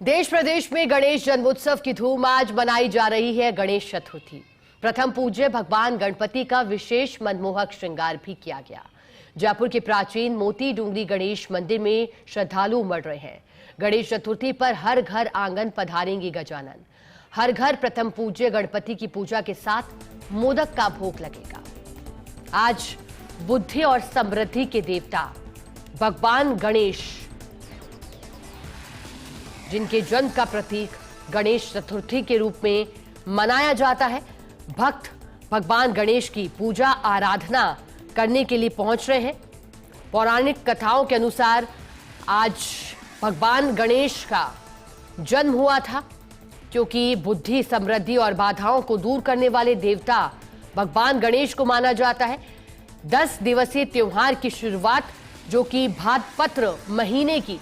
देश प्रदेश में गणेश जन्मोत्सव की धूम आज मनाई जा रही है। गणेश चतुर्थी प्रथम पूज्य भगवान गणपति का विशेष मनमोहक श्रृंगार भी किया गया। जयपुर के प्राचीन मोती डूंगरी गणेश मंदिर में श्रद्धालु उमड़ रहे हैं। गणेश चतुर्थी पर हर घर आंगन पधारेंगे गजानन। हर घर प्रथम पूज्य गणपति की पूजा के साथ मोदक का भोग लगेगा। आज बुद्धि और समृद्धि के देवता भगवान गणेश, जिनके जन्म का प्रतीक गणेश चतुर्थी के रूप में मनाया जाता है, भक्त भगवान गणेश की पूजा आराधना करने के लिए पहुंच रहे हैं। पौराणिक कथाओं के अनुसार आज भगवान गणेश का जन्म हुआ था, क्योंकि बुद्धि, समृद्धि और बाधाओं को दूर करने वाले देवता भगवान गणेश को माना जाता है। 10 दिवसीय त्योहार की शुरुआत, जो कि भाद्रपत्र महीने की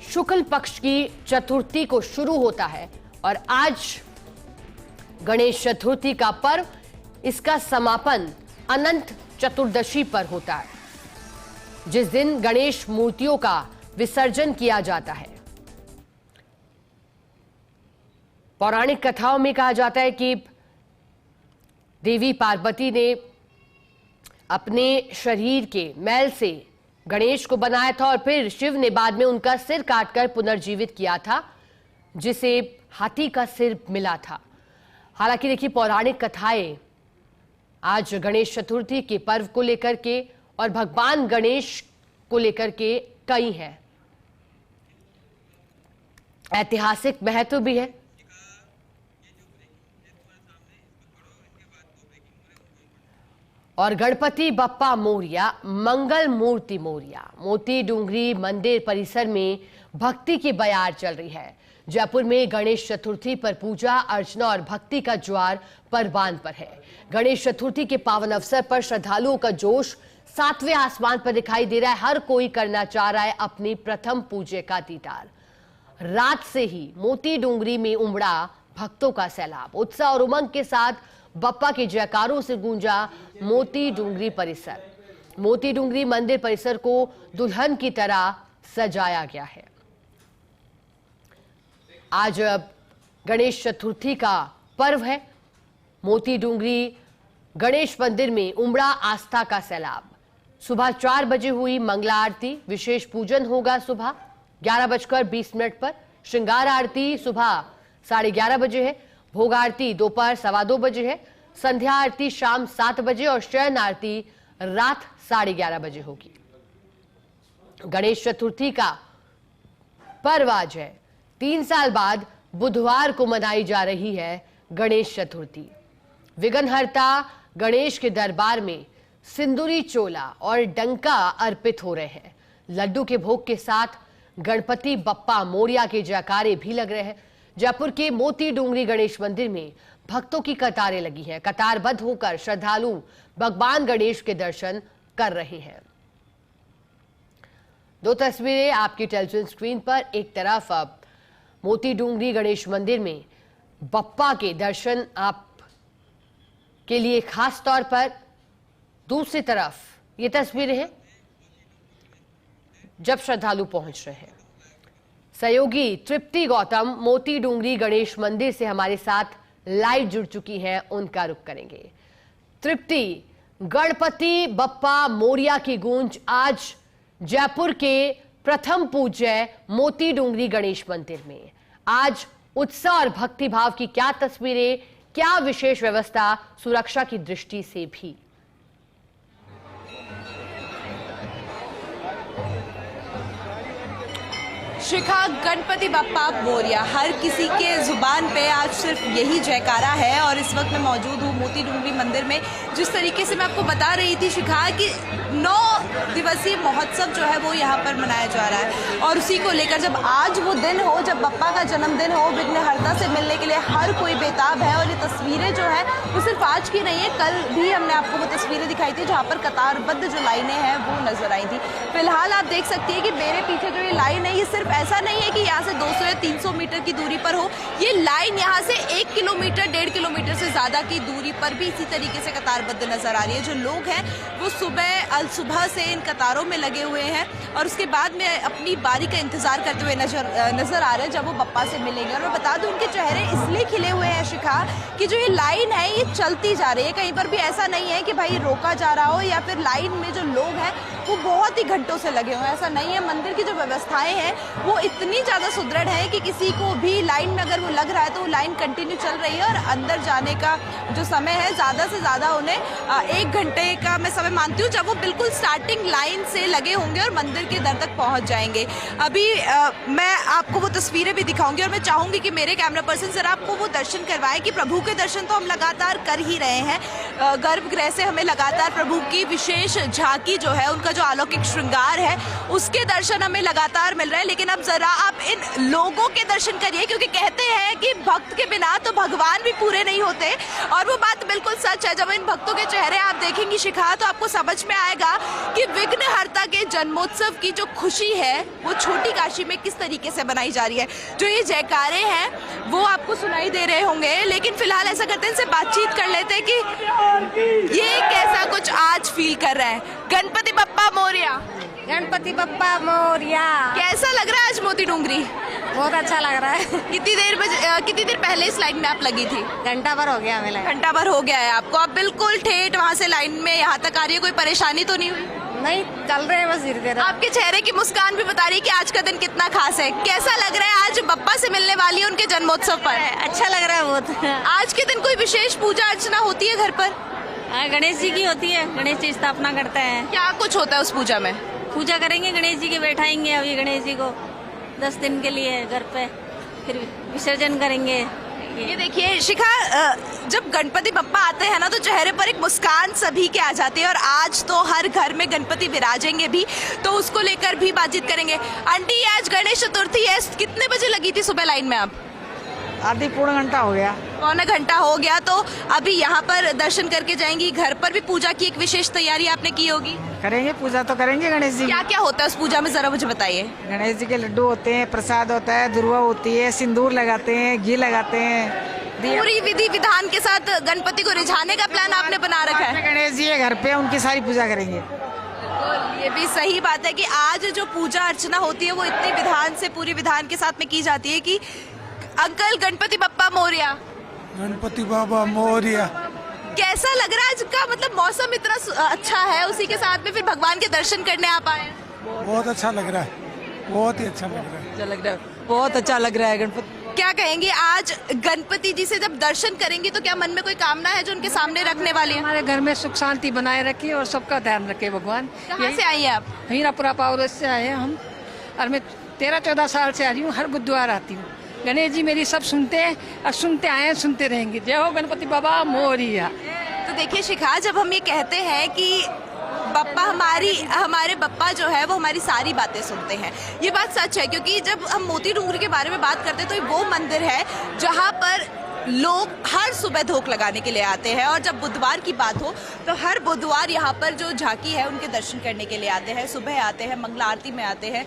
शुक्ल पक्ष की चतुर्थी को शुरू होता है, और आज गणेश चतुर्थी का पर्व, इसका समापन अनंत चतुर्दशी पर होता है, जिस दिन गणेश मूर्तियों का विसर्जन किया जाता है। पौराणिक कथाओं में कहा जाता है कि देवी पार्वती ने अपने शरीर के मैल से गणेश को बनाया था, और फिर शिव ने बाद में उनका सिर काटकर पुनर्जीवित किया था, जिसे हाथी का सिर मिला था। हालांकि देखिए, पौराणिक कथाएं आज गणेश चतुर्थी के पर्व को लेकर के और भगवान गणेश को लेकर के कई हैं। ऐतिहासिक महत्व भी है। और गणपति बप्पा मोरिया, मंगल मूर्ति मोरिया। मोती डूंगरी मंदिर परिसर में भक्ति की बयार चल रही है। जयपुर में गणेश चतुर्थी पर पूजा अर्चना और भक्ति का ज्वार परवान पर है। गणेश चतुर्थी के पावन अवसर पर श्रद्धालुओं का जोश 7वें आसमान पर दिखाई दे रहा है। हर कोई करना चाह रहा है अपनी प्रथम पूज्य का दीदार। रात से ही मोती डूंगरी में उमड़ा भक्तों का सैलाब। उत्साह और उमंग के साथ बप्पा के जयकारों से गूंजा मोती डूंगरी परिसर। मोती डूंगरी मंदिर परिसर को दुल्हन की तरह सजाया गया है। आज गणेश चतुर्थी का पर्व है। मोती डूंगरी गणेश मंदिर में उमड़ा आस्था का सैलाब। सुबह 4 बजे हुई मंगला आरती। विशेष पूजन होगा सुबह 11:20 पर। श्रृंगार आरती सुबह 11:30 बजे है। भोग आरती दोपहर 2:15 बजे है। संध्या आरती शाम 7 बजे और शयन आरती रात 11:30 बजे होगी। गणेश चतुर्थी का पर्व आज है। 3 साल बाद बुधवार को मनाई जा रही है गणेश चतुर्थी। विघ्नहर्ता गणेश के दरबार में सिंदूरी चोला और डंका अर्पित हो रहे हैं। लड्डू के भोग के साथ गणपति बप्पा मोरिया के जयकारे भी लग रहे हैं। जयपुर के मोती डूंगरी गणेश मंदिर में भक्तों की कतारें लगी हैं। कतारबद्ध होकर श्रद्धालु भगवान गणेश के दर्शन कर रहे हैं। 2 तस्वीरें आपकी टेलीविजन स्क्रीन पर। एक तरफ अब मोती डूंगरी गणेश मंदिर में बप्पा के दर्शन आप के लिए खास तौर पर, दूसरी तरफ ये तस्वीरें हैं जब श्रद्धालु पहुंच रहे हैं। सहयोगी तृप्ति गौतम मोती डूंगरी गणेश मंदिर से हमारे साथ लाइव जुड़ चुकी हैं, उनका रुख करेंगे। तृप्ति, गणपति बप्पा मोरिया की गूंज आज जयपुर के प्रथम पूज्य मोती डूंगरी गणेश मंदिर में। आज उत्साह और भक्ति भाव की क्या तस्वीरें, क्या विशेष व्यवस्था सुरक्षा की दृष्टि से भी? शिखा, गणपति बप्पा मोरिया, हर किसी के जुबान पे आज सिर्फ यही जयकारा है। और इस वक्त मैं मौजूद हूँ मोती डूंगरी मंदिर में। जिस तरीके से मैं आपको बता रही थी शिखा कि 9 दिवसीय महोत्सव जो है वो यहाँ पर मनाया जा रहा है, और उसी को लेकर जब आज वो दिन हो, जब बप्पा का जन्मदिन हो, विघ्नहर्ता से मिलने के लिए हर कोई बेताब है। और ये तस्वीरें जो है वो सिर्फ आज की नहीं है, कल भी हमने आपको वो तस्वीरें दिखाई थी जहाँ पर कतारबद्ध जो लाइनें हैं वो नजर आई थी। फिलहाल आप देख सकती है कि मेरे पीछे जो ये लाइन है, ये सिर्फ ऐसा नहीं है कि यहाँ से 200 या 300 मीटर की दूरी पर हो, ये लाइन यहाँ से 1 किलोमीटर 1.5 किलोमीटर से ज़्यादा की दूरी पर भी इसी तरीके से कतारबद्ध नज़र आ रही है। जो लोग हैं वो सुबह से इन कतारों में लगे हुए हैं और उसके बाद में अपनी बारी का इंतज़ार करते हुए नज़र आ रहे हैं जब वो बप्पा से मिलेंगे। और मैं बता दूं उनके चेहरे इसलिए खिले हुए हैं शिखा कि जो ये लाइन है ये चलती जा रही है, कहीं पर भी ऐसा नहीं है कि भाई रोका जा रहा हो या फिर लाइन में जो लोग हैं वो बहुत ही घंटों से लगे हुए हैं, ऐसा नहीं है। मंदिर की जो व्यवस्थाएं हैं वो इतनी ज़्यादा सुदृढ़ है कि किसी को भी लाइन में अगर वो लग रहा है तो वो लाइन कंटिन्यू चल रही है और अंदर जाने का जो समय है ज़्यादा से ज़्यादा उन्हें 1 घंटे का मैं समय मानती हूँ जब वो बिल्कुल स्टार्टिंग लाइन से लगे होंगे और मंदिर के दर तक पहुँच जाएंगे। अभी मैं आपको वो तस्वीरें भी दिखाऊंगी और मैं चाहूँगी कि मेरे कैमरा पर्सन जरा आपको वो दर्शन करवाएं कि प्रभु के दर्शन तो हम लगातार कर ही रहे हैं। गर्भगृह से हमें लगातार प्रभु की विशेष झांकी जो है, उनका जो अलौकिक श्रृंगार है उसके दर्शन हमें लगातार मिल रहे हैं। लेकिन अब जरा आप इन लोगों के दर्शन करिए, क्योंकि कहते हैं कि भक्त के बिना तो भगवान भी पूरे नहीं होते और वो बात बिल्कुल सच है। जब इन भक्तों के चेहरे आप देखेंगी शिखा तो आपको समझ में आएगा कि विघ्नहर्ता के जन्मोत्सव की जो खुशी है वो छोटी काशी में किस तरीके से बनाई जा रही है। जो ये जयकारे हैं वो आपको सुनाई दे रहे होंगे, लेकिन फिलहाल ऐसा करते हैं इनसे बातचीत कर लेते हैं कि ये कैसा कुछ आज फील कर रहा है। गणपति बप्पा मोरया। गणपति बप्पा मोरया। कैसा लग रहा है आज मोती डूंगरी? बहुत अच्छा लग रहा है। कितनी देर पहले इस लाइन में आप लगी थी? घंटा भर हो गया हमें लगा। घंटा भर हो गया है आपको? आप बिल्कुल ठेठ वहाँ से लाइन में यहाँ तक आ रही है, कोई परेशानी तो नहीं हुई? नहीं, चल रहे हैं बस धीरे धीरे। आपके चेहरे की मुस्कान भी बता रही है कि आज का दिन कितना खास है। कैसा लग रहा है आज बप्पा से मिलने वाली है उनके जन्मोत्सव पर? अच्छा लग रहा है बहुत। आज के दिन कोई विशेष पूजा अर्चना होती है घर पर? गणेश जी की होती है, गणेश जी स्थापना करते हैं। क्या कुछ होता है उस पूजा में? पूजा करेंगे गणेश जी के, बैठाएंगे अभी गणेश जी को 10 दिन के लिए घर पे, फिर विसर्जन करेंगे। ये देखिए शिखा, जब गणपति बप्पा आते हैं ना तो चेहरे पर एक मुस्कान सभी के आ जाती है और आज तो हर घर में गणपति विराजेंगे भी, तो उसको लेकर भी बातचीत करेंगे। आंटी आज गणेश चतुर्थी है, कितने बजे लगी थी सुबह लाइन में आप? आधी पौना घंटा हो गया। पौना घंटा हो गया, तो अभी यहाँ पर दर्शन करके जाएंगी। घर पर भी पूजा की एक विशेष तैयारी आपने की होगी? करेंगे, पूजा तो करेंगे गणेश जी। क्या क्या होता है उस पूजा में जरा मुझे बताइए। गणेश जी के लड्डू होते हैं, प्रसाद होता है, दुर्वा होती है, सिंदूर लगाते हैं, घी लगाते हैं। पूरी विधि विधान के साथ गणपति को रिझाने का प्लान आपने बना रखा है? गणेश जी घर पे उनकी सारी पूजा करेंगे। ये भी सही बात है कि आज जो पूजा अर्चना होती है वो इतने विधान से, पूरी विधान के साथ में की जाती है कि अंकल गणपति बप्पा मोरया। गणपति बाबा मोरया। कैसा लग रहा है आज का, मतलब मौसम इतना अच्छा है, उसी के साथ में फिर भगवान के दर्शन करने आप आए? बहुत अच्छा लग रहा है, बहुत ही अच्छा लग रहा है। अच्छा लग रहा है, बहुत अच्छा लग रहा है। गणपति क्या कहेंगे आज गणपति जी से जब दर्शन करेंगे तो क्या मन में कोई कामना है जो उनके सामने रखने वाली है? हमारे घर में सुख शांति बनाए रखे और सबका ध्यान रखे भगवान। कहाँ से आई है आप? हीरापुरा पावर से आए हैं हम, और मैं 13-14 साल से आ रही हूँ, हर बुधवार आती हूँ। गणेश जी मेरी सब सुनते हैं और सुनते आए हैं, सुनते रहेंगे। जय हो गणपति बाबा मोरया। तो देखिए शिखा, जब हम ये कहते हैं कि बप्पा हमारे बप्पा जो है वो हमारी सारी बातें सुनते हैं, ये बात सच है। क्योंकि जब हम मोती डूंगरी के बारे में बात करते हैं तो ये वो मंदिर है जहाँ पर लोग हर सुबह धोख लगाने के लिए आते हैं और जब बुधवार की बात हो तो हर बुधवार यहाँ पर जो झांकी है उनके दर्शन करने के लिए आते हैं, सुबह आते हैं, मंगला आरती में आते हैं।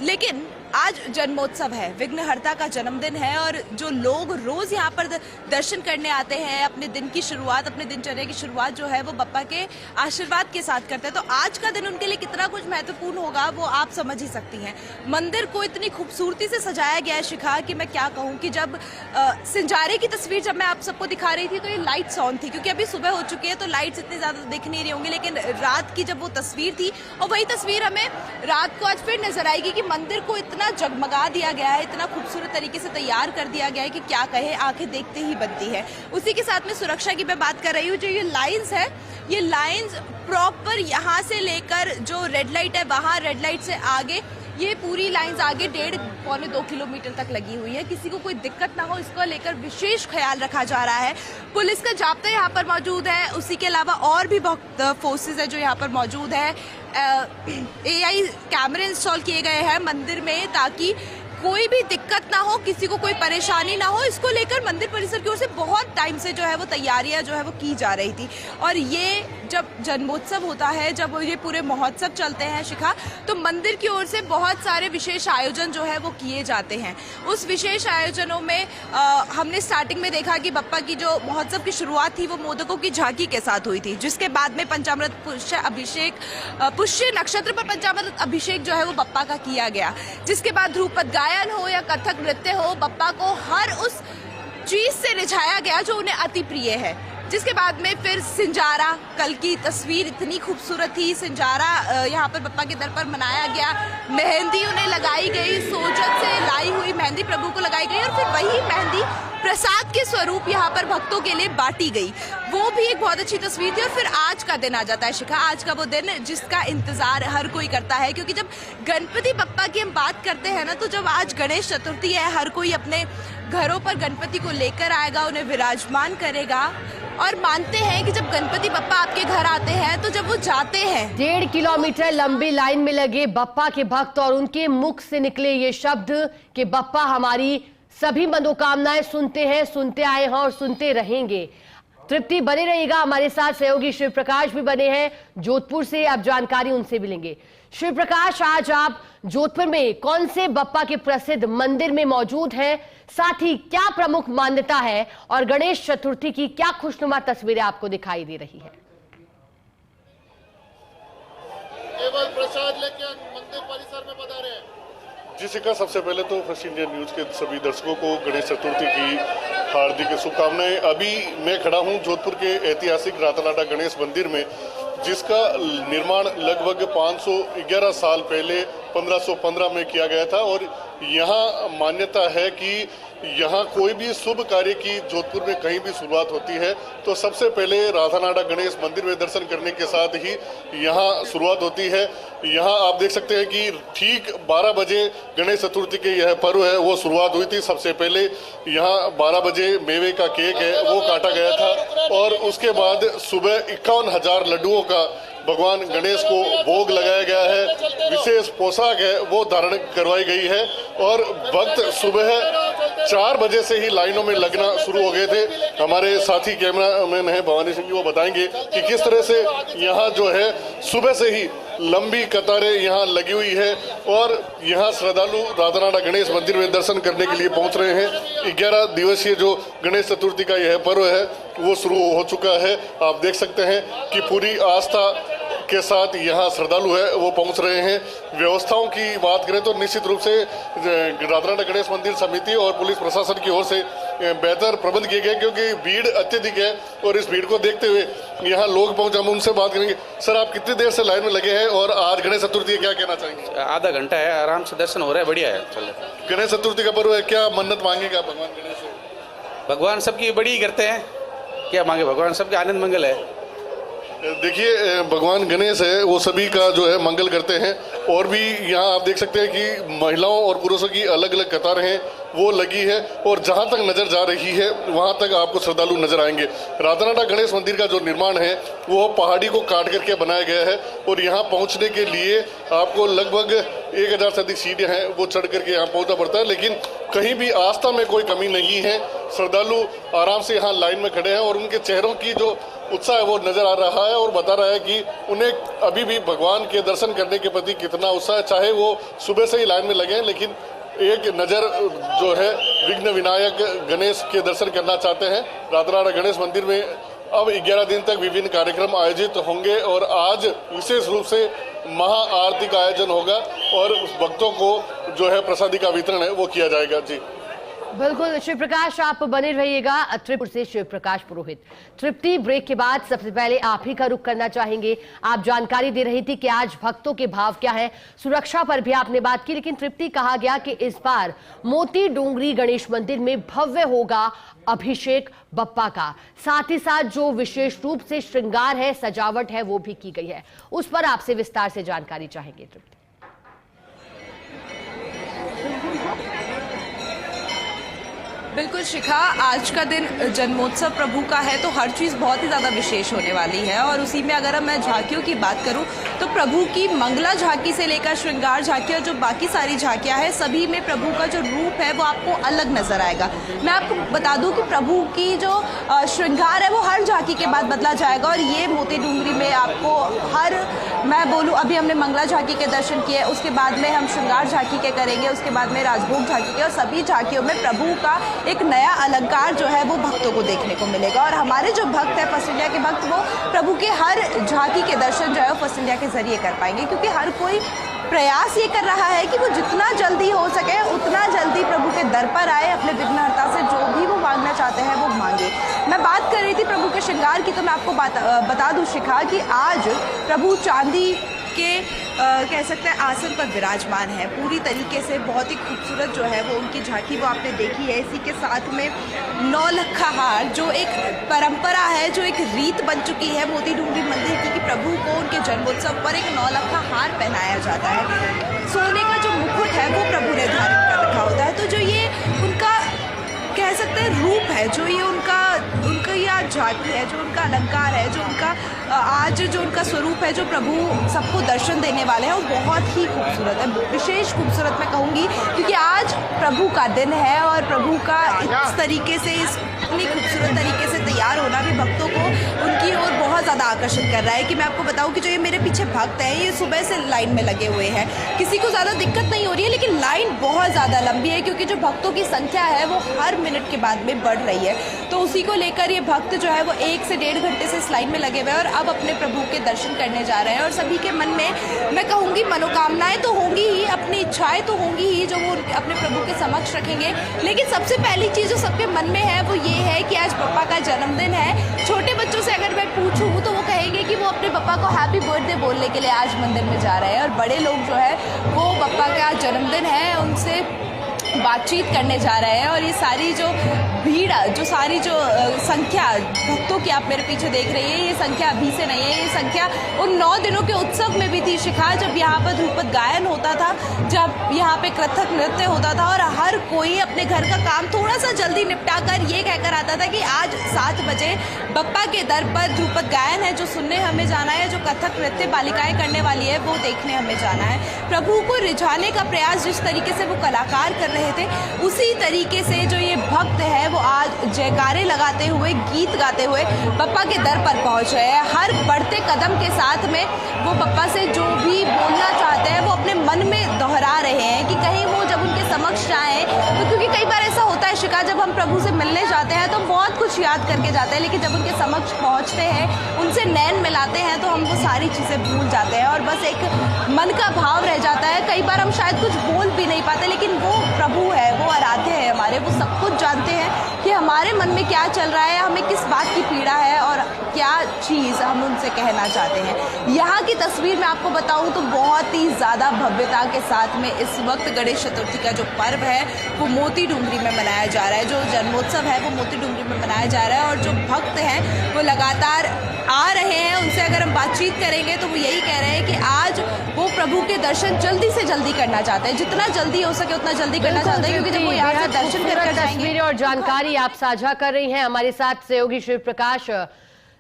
लेकिन आज जन्मोत्सव है, विघ्नहर्ता का जन्मदिन है और जो लोग रोज यहाँ पर दर्शन करने आते हैं, अपने दिन की शुरुआत, अपने दिनचर्या की शुरुआत जो है वो बप्पा के आशीर्वाद के साथ करते हैं। तो आज का दिन उनके लिए कितना कुछ महत्वपूर्ण होगा वो आप समझ ही सकती हैं। मंदिर को इतनी खूबसूरती से सजाया गया है शिखा कि मैं क्या कहूँ कि जब सिंजारे की तस्वीर जब मैं आप सबको दिखा रही थी तो ये लाइट्स ऑन थी, क्योंकि अभी सुबह हो चुकी है तो लाइट्स इतनी ज़्यादा दिख नहीं रही होंगी, लेकिन रात की जब वो तस्वीर थी और वही तस्वीर हमें रात को आज फिर नजर आएगी कि मंदिर को इतना जगमगा दिया गया है, इतना खूबसूरत तरीके से तैयार कर दिया गया है कि क्या कहे, आंखें देखते ही बनती है। उसी के साथ में सुरक्षा की मैं बात कर रही हूँ। जो ये लाइंस है, ये लाइंस प्रॉपर यहाँ से लेकर जो रेड लाइट है वहाँ, रेड लाइट से आगे ये पूरी लाइंस आगे 1.5-2 किलोमीटर तक लगी हुई है। किसी को कोई दिक्कत ना हो इसको लेकर विशेष ख्याल रखा जा रहा है। पुलिस का जाब्ता यहाँ पर मौजूद है, उसी के अलावा और भी बहुत फोर्सेस है जो यहाँ पर मौजूद है। AI कैमरे इंस्टॉल किए गए हैं मंदिर में ताकि कोई भी दिक्कत ना हो, किसी को कोई परेशानी ना हो, इसको लेकर मंदिर परिसर की ओर से बहुत टाइम से जो है वो तैयारियां जो है वो की जा रही थी। और ये जब जन्मोत्सव होता है, जब ये पूरे महोत्सव चलते हैं शिखा, तो मंदिर की ओर से बहुत सारे विशेष आयोजन जो है वो किए जाते हैं। उस विशेष आयोजनों में हमने स्टार्टिंग में देखा कि बप्पा की जो महोत्सव की शुरुआत थी वो मोदकों की झांकी के साथ हुई थी, जिसके बाद में पंचामृत पुष्य नक्षत्र पर पंचामृत अभिषेक जो है वो बप्पा का किया गया, जिसके बाद ध्रुपद गायन हो या कथक नृत्य हो, बप्पा को हर उस चीज से रिझाया गया जो उन्हें अति प्रिय है। जिसके बाद में फिर सिंजारा, कल की तस्वीर इतनी खूबसूरत थी, सिंजारा यहाँ पर बप्पा के दर पर मनाया गया, मेहंदी उन्हें लगाई गई, सोजत से लाई हुई मेहंदी प्रभु को लगाई गई और फिर वही मेहंदी प्रसाद के स्वरूप यहाँ पर भक्तों के लिए बांटी गई। वो भी एक बहुत अच्छी तस्वीर थी। और फिर आज का दिन आ जाता है शिखा, आज का वो दिन जिसका इंतजार हर कोई करता है, क्योंकि जब गणपति बप्पा की हम बात करते हैं ना, तो जब आज गणेश चतुर्थी है, हर कोई अपने घरों पर गणपति को लेकर आएगा, उन्हें विराजमान करेगा। और मानते हैं कि जब गणपति बप्पा आपके घर आते हैं तो जब वो जाते हैं, 1.5 किलोमीटर लंबी लाइन में लगे बप्पा के भक्त और उनके मुख से निकले ये शब्द कि बप्पा हमारी सभी मनोकामनाएं सुनते हैं, सुनते आए हैं और सुनते रहेंगे। तृप्ति बने रहिएगा, हमारे साथ सहयोगी शिव प्रकाश भी बने हैं जोधपुर से, अब जानकारी उनसे भी लेंगे। शिव प्रकाश, आज आप जोधपुर में कौन से बप्पा के प्रसिद्ध मंदिर में मौजूद हैं, साथ ही क्या प्रमुख मान्यता है और गणेश चतुर्थी की क्या खुशनुमा तस्वीरें आपको दिखाई दे रही है? केवल प्रसाद लेके मंदिर परिसर में बता रहे हैं। जी शिखा, सबसे पहले तो फर्स्ट इंडिया न्यूज के सभी दर्शकों को गणेश चतुर्थी की हार्दिक शुभकामनाएं। अभी मैं खड़ा हूं जोधपुर के ऐतिहासिक रातानाडा गणेश मंदिर में, जिसका निर्माण लगभग 511 साल पहले 1515 में किया गया था। और यहाँ मान्यता है कि यहाँ कोई भी शुभ कार्य की जोधपुर में कहीं भी शुरुआत होती है तो सबसे पहले राधानाडा गणेश मंदिर में दर्शन करने के साथ ही यहाँ शुरुआत होती है। यहाँ आप देख सकते हैं कि ठीक 12 बजे गणेश चतुर्थी के यह पर्व है वो शुरुआत हुई थी। सबसे पहले यहाँ 12 बजे मेवे का केक है वो काटा गया था और उसके बाद सुबह 51,000 लड्डुओं का भगवान गणेश को भोग लगाया गया है। विशेष पोशाक है वो धारण करवाई गई है और भक्त सुबह 4 बजे से ही लाइनों में लगना शुरू हो गए थे। हमारे साथी कैमरामैन है भवानी सिंह जी, वो बताएंगे कि किस तरह से यहाँ जो है सुबह से ही लंबी कतारें यहाँ लगी हुई है और यहाँ श्रद्धालु राधानाडा गणेश मंदिर में दर्शन करने के लिए पहुँच रहे हैं। 11 दिवसीय जो गणेश चतुर्थी का यह पर्व है वो शुरू हो चुका है। आप देख सकते हैं कि पूरी आस्था के साथ यहाँ श्रद्धालु है वो पहुंच रहे हैं। व्यवस्थाओं की बात करें तो निश्चित रूप से राधानाडा गणेश मंदिर समिति और पुलिस प्रशासन की ओर से बेहतर प्रबंध किए गए, क्योंकि भीड़ अत्यधिक है और इस भीड़ को देखते हुए यहाँ लोग पहुंचे। हम उनसे बात करेंगे। सर, आप कितनी देर से लाइन में लगे हैं और आज गणेश चतुर्थी है, क्या कहना चाहेंगे? आधा घंटा है, आराम से दर्शन हो रहा है, बढ़िया है। चल गणेश चतुर्थी का पर्व है, क्या मन्नत मांगेगा भगवान गणेश से? भगवान सबकी बड़ी करते हैं, क्या मांगे भगवान, सबके आनंद मंगल है। देखिए, भगवान गणेश है वो सभी का जो है मंगल करते हैं। और भी यहाँ आप देख सकते हैं कि महिलाओं और पुरुषों की अलग अलग कतारें हैं वो लगी है और जहाँ तक नजर जा रही है वहाँ तक आपको श्रद्धालु नजर आएंगे। राधानाडा गणेश मंदिर का जो निर्माण है वो पहाड़ी को काट करके बनाया गया है और यहाँ पहुँचने के लिए आपको लगभग 1000 से अधिक सीढ़ियाँ हैं वो चढ़ करके यहाँ पहुँचना पड़ता है। लेकिन कहीं भी आस्था में कोई कमी नहीं है। श्रद्धालु आराम से यहाँ लाइन में खड़े हैं और उनके चेहरों की जो उत्साह है वो नजर आ रहा है और बता रहा है कि उन्हें अभी भी भगवान के दर्शन करने के प्रति कितना उत्साह है। चाहे वो सुबह से ही लाइन में लगे हैं, लेकिन एक नज़र जो है विघ्न विनायक गणेश के दर्शन करना चाहते हैं। राधानाडा गणेश मंदिर में अब 11 दिन तक विभिन्न कार्यक्रम आयोजित होंगे और आज विशेष रूप से महाआरती का आयोजन होगा और भक्तों को जो है प्रसादी का वितरण है वो किया जाएगा। जी बिल्कुल शिव प्रकाश, आप बने रहिएगा। त्रिपुर से शिव प्रकाश पुरोहित। तृप्ति, ब्रेक के बाद सबसे पहले आप ही का रुख करना चाहेंगे। आप जानकारी दे रही थी कि आज भक्तों के भाव क्या है, सुरक्षा पर भी आपने बात की, लेकिन तृप्ति, कहा गया कि इस बार मोती डूंगरी गणेश मंदिर में भव्य होगा अभिषेक बप्पा का, साथ ही साथ जो विशेष रूप से श्रृंगार है, सजावट है, वो भी की गई है। उस पर आपसे विस्तार से जानकारी चाहेंगे तृप्ति। बिल्कुल शिखा, आज का दिन जन्मोत्सव प्रभु का है तो हर चीज़ बहुत ही ज़्यादा विशेष होने वाली है। और उसी में अगर मैं झांकियों की बात करूं तो प्रभु की मंगला झांकी से लेकर श्रृंगार झांकी और जो बाकी सारी झांकियां हैं, सभी में प्रभु का जो रूप है वो आपको अलग नजर आएगा। मैं आपको बता दूं कि प्रभु की जो श्रृंगार है वो हर झांकी के बाद बदला जाएगा। और ये मोती डूंगरी में आपको मैं बोलूँ, अभी हमने मंगला झांकी के दर्शन किए, उसके बाद में हम श्रृंगार झांकी के करेंगे, उसके बाद में राजभोग झांकी के, और सभी झांकियों में प्रभु का एक नया अलंकार जो है वो भक्तों को देखने को मिलेगा। और हमारे जो भक्त है, फर्स्ट इंडिया के भक्त, वो प्रभु के हर झांकी के दर्शन जो है वो फर्स्ट इंडिया के जरिए कर पाएंगे, क्योंकि हर कोई प्रयास ये कर रहा है कि वो जितना जल्दी हो सके उतना जल्दी प्रभु के दर पर आए, अपने विघ्नहर्ता से जो भी वो मांगना चाहते हैं वो मांगे। मैं बात कर रही थी प्रभु के श्रृंगार की, तो मैं आपको बता दूं शिखा कि आज प्रभु चांदी के कह सकते हैं आसन पर विराजमान है, पूरी तरीके से बहुत ही खूबसूरत जो है वो उनकी झांकी वो आपने देखी है। इसी के साथ में नौलखा हार, जो एक परंपरा है, जो एक रीत बन चुकी है मोती डूंगरी मंदिर की, कि प्रभु को उनके जन्मोत्सव पर एक नौलखा हार पहनाया जाता है। सोने का जो मुकुट है वो प्रभु ने धारण कर रखा होता है। तो जो ये उनका कह सकते हैं रूप है, जो ये उनका यह झांकी है, जो उनका अलंकार है, जो उनका आज जो उनका स्वरूप है, जो प्रभु सबको दर्शन देने वाले हैं, वो बहुत ही खूबसूरत है, विशेष खूबसूरत मैं कहूँगी, क्योंकि आज प्रभु का दिन है और प्रभु का इस तरीके से, इतनी खूबसूरत तरीके से तैयार होना भी भक्तों को उनकी ओर बहुत ज़्यादा आकर्षित कर रहा है। कि मैं आपको बताऊं कि जो ये मेरे पीछे भक्त हैं, ये सुबह से लाइन में लगे हुए हैं, किसी को ज़्यादा दिक्कत नहीं हो रही है, लेकिन लाइन बहुत ज़्यादा लंबी है, क्योंकि जो भक्तों की संख्या है वो हर मिनट के बाद में बढ़ रही है। तो उसी को लेकर ये भक्त जो है वो 1 से 1.5 घंटे से इस लाइन में लगे हुए हैं और अब अपने प्रभु के दर्शन करने जा रहे हैं। और सभी के मन में मैं कहूँगी मनोकामनाएं तो होंगी ही, अपनी इच्छाएं तो होंगी ही, जो वो अपने प्रभु के समक्ष रखेंगे। लेकिन सबसे पहली चीज़ जो सबके मन में है वो ये है कि आज पप्पा का जन्मदिन है। छोटे बच्चों से अगर मैं पूछूं तो वो कहेंगे कि वो अपने पापा को हैप्पी बर्थडे बोलने के लिए आज मंदिर में जा रहे हैं। और बड़े लोग जो है वो पप्पा का जन्मदिन है उनसे बातचीत करने जा रहे हैं। और ये सारी जो भीड़, जो सारी जो संख्या भक्तों की आप मेरे पीछे देख रही है, ये संख्या अभी से नहीं है, ये संख्या उन 9 दिनों के उत्सव में भी थी शिखा, जब यहाँ पर ध्रुपद गायन होता था, जब यहाँ पे कथक नृत्य होता था और हर कोई अपने घर का काम थोड़ा सा जल्दी निपटा कर ये कहकर आता था कि आज 7 बजे बप्पा के दर पर ध्रुपद गायन है, जो सुनने हमें जाना है, जो कथक नृत्य बालिकाएं करने वाली है वो देखने हमें जाना है। प्रभु को रिझाने का प्रयास जिस तरीके से वो कलाकार कर रहे थे, उसी तरीके से जो ये भक्त है वो आज जयकारे लगाते हुए, गीत गाते हुए पप्पा के दर पर पहुंच रहे हैं। हर बढ़ते कदम के साथ में वो पप्पा से जो भी बोलना चाहते हैं वो अपने मन में दोहरा रहे हैं कि कहीं वो जब उनके समक्ष जाएं, तो क्योंकि कई बार ऐसा होता है शिखा, जब हम प्रभु से मिलने जाते हैं तो बहुत कुछ याद करके जाते हैं, लेकिन जब उनके समक्ष पहुंचते हैं, उनसे नैन मिलाते हैं, तो हम वो सारी चीज़ें भूल जाते हैं और बस एक मन का भाव रह जाता है। कई बार हम शायद कुछ बोल भी नहीं पाते, लेकिन वो प्रभु है, वो आराध्य है हमारे, वो सब कुछ जानते हैं कि हमारे मन में क्या चल रहा है, हमें किस बात की पीड़ा है और क्या चीज़ हम उनसे कहना चाहते हैं। यहाँ की तस्वीर मैं आपको बताऊँ तो बहुत ही ज़्यादा भव्यता के साथ में इस वक्त गणेश चतुर्थी का जो पर्व है वो मोती डूंगरी में मनाया जा रहा है, जो जन्मोत्सव है वो मोती डूंगरी में मनाया जा रहा है। और जो भक्त हैं वो लगातार आ रहे हैं, उनसे अगर हम बातचीत करेंगे तो वो यही कह रहे हैं कि आज वो प्रभु के दर्शन जल्दी से जल्दी करना चाहते हैं, जितना जल्दी हो सके उतना जल्दी करना चाहते हैं, क्योंकि जब वो यहाँ से दर्शन करके जाएंगे। तस्वीरें और जानकारी आप साझा कर रही हैं, हमारे साथ सहयोगी शिव प्रकाश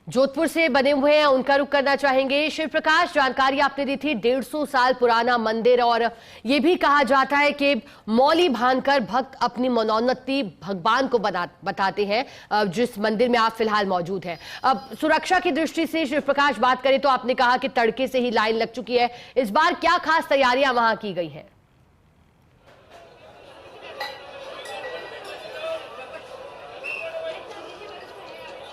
जोधपुर से बने हुए हैं, उनका रुख करना चाहेंगे। शिव प्रकाश, जानकारी आपने दी थी 150 साल पुराना मंदिर, और ये भी कहा जाता है कि मौली बांधकर भक्त अपनी मनोन्नति भगवान को बताते हैं, जिस मंदिर में आप फिलहाल मौजूद हैं। अब सुरक्षा की दृष्टि से शिव प्रकाश बात करें तो आपने कहा कि तड़के से ही लाइन लग चुकी है, इस बार क्या खास तैयारियां वहां की गई हैं?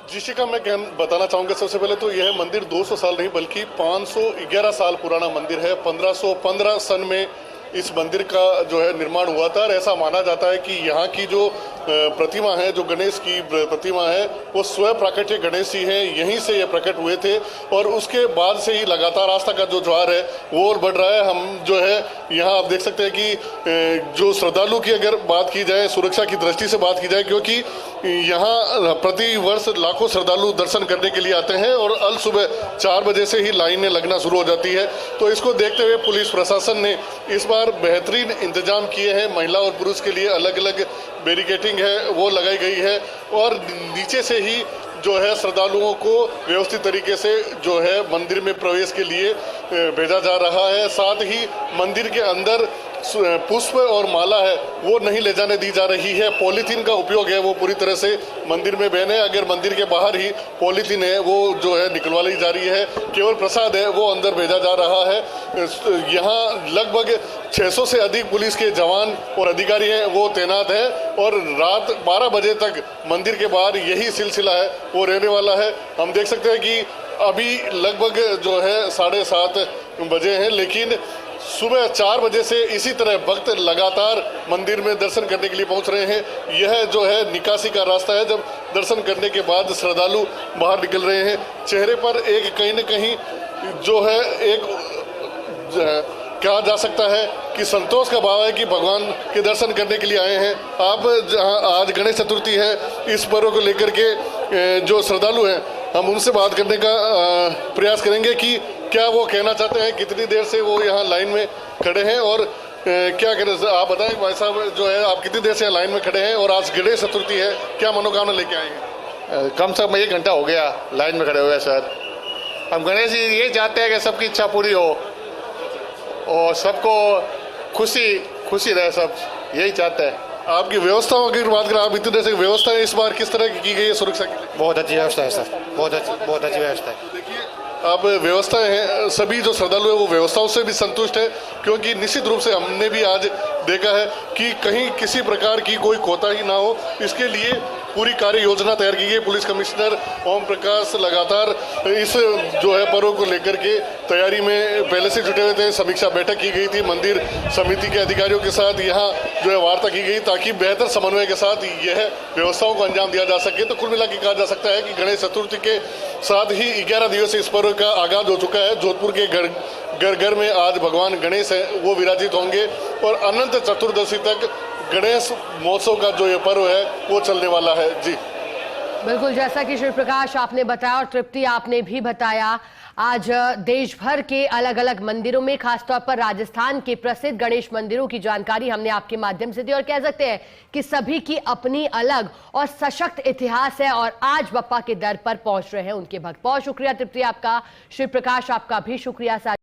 जिशिका, मैं बताना चाहूंगा सबसे पहले तो यह मंदिर 200 साल नहीं बल्कि 511 साल पुराना मंदिर है। 1515 सन में इस मंदिर का जो है निर्माण हुआ था और ऐसा माना जाता है कि यहाँ की जो प्रतिमा है, जो गणेश की प्रतिमा है, वो स्वयं प्राकट्य गणेश जी हैं, यहीं से ये प्रकट हुए थे और उसके बाद से ही लगातार आस्था का जो ज्वार है वो और बढ़ रहा है। हम जो है यहाँ आप देख सकते हैं कि जो श्रद्धालु की अगर बात की जाए, सुरक्षा की दृष्टि से बात की जाए, क्योंकि यहाँ प्रति वर्ष लाखों श्रद्धालु दर्शन करने के लिए आते हैं और अल सुबह 4 बजे से ही लाइनें लगना शुरू हो जाती है। तो इसको देखते हुए पुलिस प्रशासन ने इस बार लगातार बेहतरीन इंतजाम किए हैं। महिला और पुरुष के लिए अलग अलग बैरिकेडिंग है वो लगाई गई है और नीचे से ही जो है श्रद्धालुओं को व्यवस्थित तरीके से जो है मंदिर में प्रवेश के लिए भेजा जा रहा है। साथ ही मंदिर के अंदर पुष्प और माला है वो नहीं ले जाने दी जा रही है। पॉलीथीन का उपयोग है वो पूरी तरह से मंदिर में बैन है। अगर मंदिर के बाहर ही पॉलीथीन है वो जो है निकलवा ली जा रही है। केवल प्रसाद है वो अंदर भेजा जा रहा है। यहाँ लगभग 600 से अधिक पुलिस के जवान और अधिकारी हैं वो तैनात है और रात 12 बजे तक मंदिर के बाहर यही सिलसिला है वो रहने वाला है। हम देख सकते हैं कि अभी लगभग जो है 7:30 बजे हैं, लेकिन सुबह 4 बजे से इसी तरह भक्त लगातार मंदिर में दर्शन करने के लिए पहुंच रहे हैं। यह जो है निकासी का रास्ता है, जब दर्शन करने के बाद श्रद्धालु बाहर निकल रहे हैं। चेहरे पर एक कहीं न कहीं जो है एक कहा जा सकता है कि संतोष का भाव है कि भगवान के दर्शन करने के लिए आए हैं। आप जहां आज गणेश चतुर्थी है, इस पर्व को लेकर के जो श्रद्धालु हैं हम उनसे बात करने का प्रयास करेंगे कि क्या वो कहना चाहते हैं, कितनी देर से वो यहाँ लाइन में खड़े हैं और क्या करें। आप बताएं भाई साहब, जो है आप कितनी देर से लाइन में खड़े हैं और आज गणेश चतुर्थी है, क्या मनोकामना लेके आए हैं? कम से कम 1 घंटा हो गया लाइन में खड़े हुए सर। हम गणेश जी ये चाहते हैं कि सबकी इच्छा पूरी हो और सबको खुशी रहे, सब यही चाहते हैं। आपकी व्यवस्थाओं की बात करें, आप इतनी देर से व्यवस्था इस बार किस तरह की गई है सुरक्षा के लिए? बहुत अच्छी व्यवस्था है सर, बहुत अच्छी व्यवस्था है। देखिए अब व्यवस्थाएं हैं, सभी जो श्रद्धालु है वो व्यवस्थाओं से भी संतुष्ट है, क्योंकि निश्चित रूप से हमने भी आज देखा है कि कहीं किसी प्रकार की कोई कोताही ना हो, इसके लिए पूरी कार्य योजना तैयार की गई। पुलिस कमिश्नर ओम प्रकाश लगातार इस जो है पर्व को लेकर के तैयारी में पहले से जुटे हुए थे। समीक्षा बैठक की गई थी, मंदिर समिति के अधिकारियों के साथ यहाँ जो है वार्ता की गई ताकि बेहतर समन्वय के साथ यह व्यवस्थाओं को अंजाम दिया जा सके। तो कुल मिला के कहा जा सकता है कि गणेश चतुर्थी के साथ ही 11 दिवसीय इस पर्व का आगाज हो चुका है। जोधपुर के घर घर में आज भगवान गणेश है वो विराजित होंगे और अनंत चतुर्दशी तक गणेश महोत्सव का जो ये पर्व है वो चलने वाला है। जी बिल्कुल, जैसा कि श्री प्रकाश आपने बताया और तृप्ति आपने भी बताया, आज देश भर के अलग अलग मंदिरों में, खासतौर पर राजस्थान के प्रसिद्ध गणेश मंदिरों की जानकारी हमने आपके माध्यम से दी और कह सकते हैं कि सभी की अपनी अलग और सशक्त इतिहास है और आज बप्पा के दर पर पहुंच रहे हैं उनके भक्त। बहुत शुक्रिया तृप्ति आपका, श्री प्रकाश आपका भी शुक्रिया।